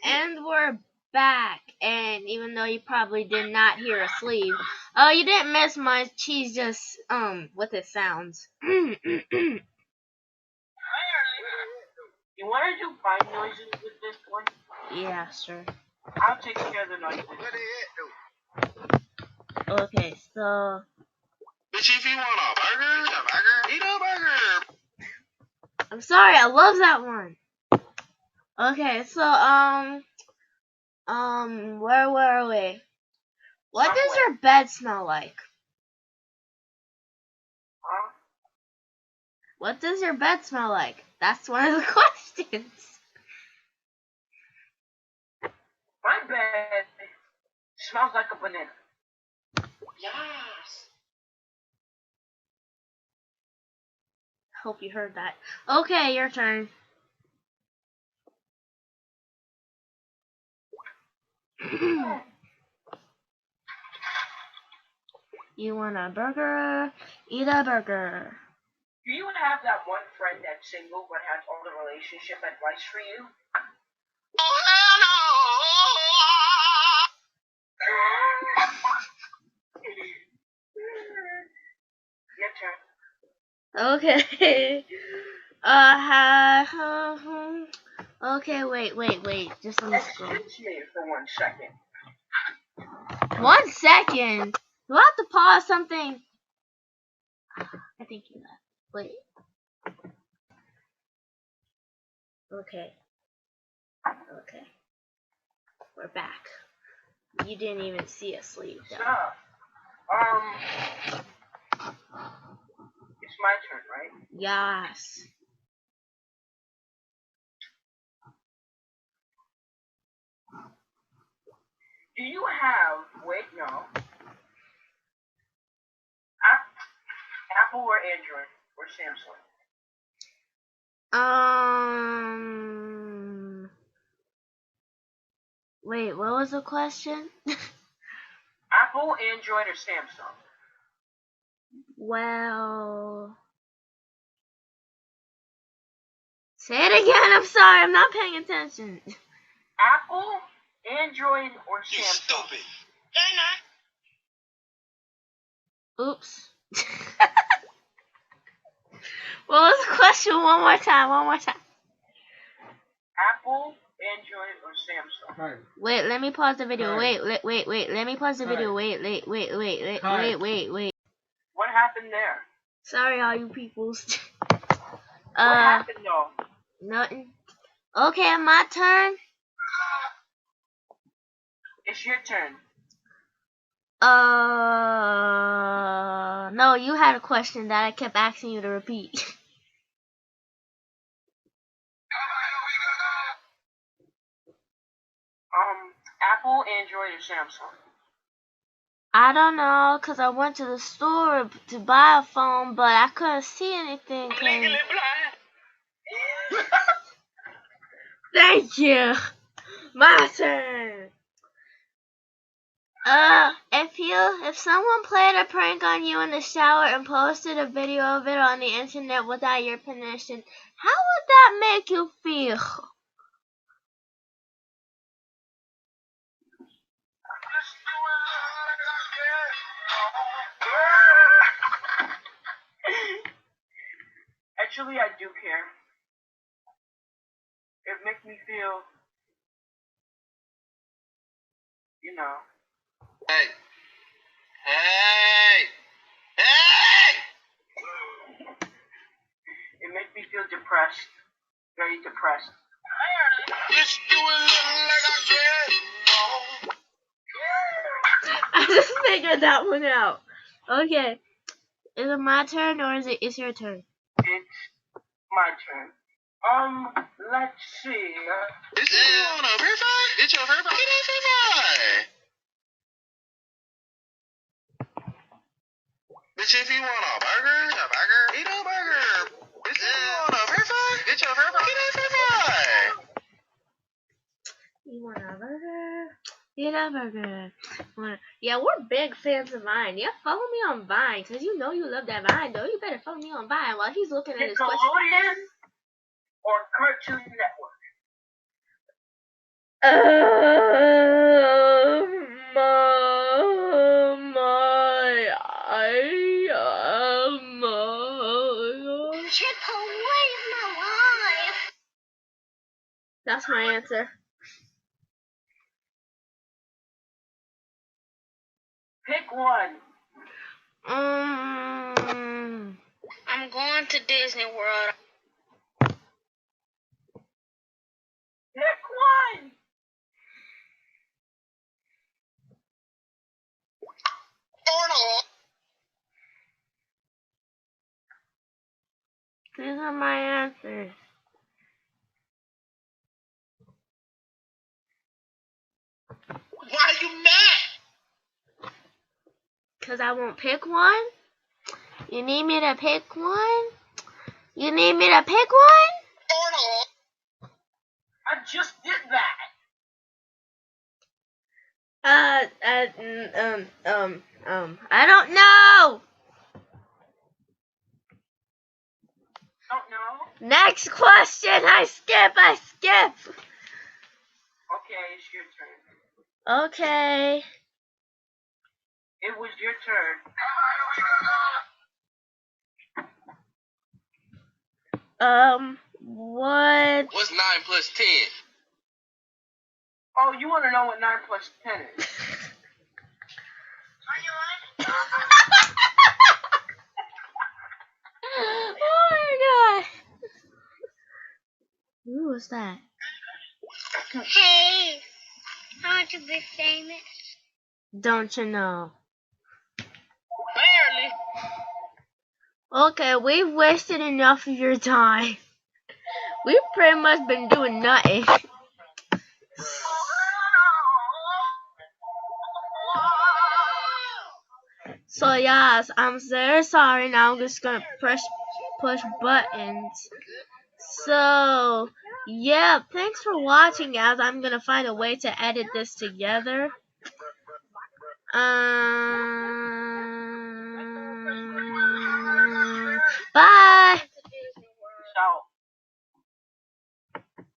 And we're back. And even though you probably did not hear a sleeve, you didn't miss much. He's just with his sounds. You want to do fine noises with this one? Yeah, sure. I'll take care of the noises. Okay, so. Bitch, if you want a burger, eat a burger. I'm sorry, I love that one. Okay, so where were we? What does your bed smell like? Huh? What does your bed smell like? That's one of the questions. My bed smells like a banana. Yes. Hope you heard that. Okay, your turn. You want a burger? Eat a burger. Do you have that one friend that's single but has all the relationship advice for you? Oh, hell Your turn. Okay. Okay, wait. Just let me scroll. Excuse me for 1 second. 1 second? Do I have to pause something? I think you left. Wait. Okay. We're back. You didn't even see us leave. So, it's my turn, right? Yes. Do you have, no. Apple or Android or Samsung? Wait, what was the question? Apple, Android, or Samsung? Well, say it again. I'm sorry, I'm not paying attention. Apple, Android, or Samsung? You stupid. Oops. What was the question? One more time. Apple, Android, or Samsung? Hi. Wait, let me pause the video. Hi. Wait. Let me pause the video. Wait. Hi. Wait. What happened there? Sorry, all you peoples. What happened though? Nothing. Okay, my turn. It's your turn. No, you had a question that I kept asking you to repeat. Apple, Android, or Samsung? I don't know, cause I went to the store to buy a phone, but I couldn't see anything. Thank you. My turn. If someone played a prank on you in the shower and posted a video of it on the internet without your permission, how would that make you feel? Actually, I do care. It makes me feel, you know. Hey. It makes me feel depressed. Very depressed. Bitch, you look like I I just figured that one out. Okay. Is it my turn or is it's your turn? It's my turn. Let's see. Is it on a Free Fire? It's your Free Fire? Get a Free Fire. Bitch, if you want a burger, eat a burger. Bitch, if you want a Free Fire? Get your Free Fire. Get a Free Fire. You want a burger? Eat a burger. Yeah, we're big fans of Vine. Yeah, follow me on Vine, because you know you love that Vine, though. You better follow me on Vine while he's looking at his question. Nickelodeon or Cartoon Network? That's my answer. Pick one. I'm going to Disney World. Pick one. These are my answers. Why are you mad? Because I won't pick one? You need me to pick one? You need me to pick one? I just did that. I don't know. Don't know? Next question. I skip. Okay, it's your turn. Okay. It was your turn. What? What's 9 plus 10? Oh, you want to know what 9 plus 10 is? Oh my god. Who was that? Hey, I want to be famous. Don't you know? Barely. Okay, we've wasted enough of your time. We've pretty much been doing nothing. So yes, I'm very sorry. Now I'm just gonna push buttons. So yeah, thanks for watching, guys. I'm gonna find a way to edit this together.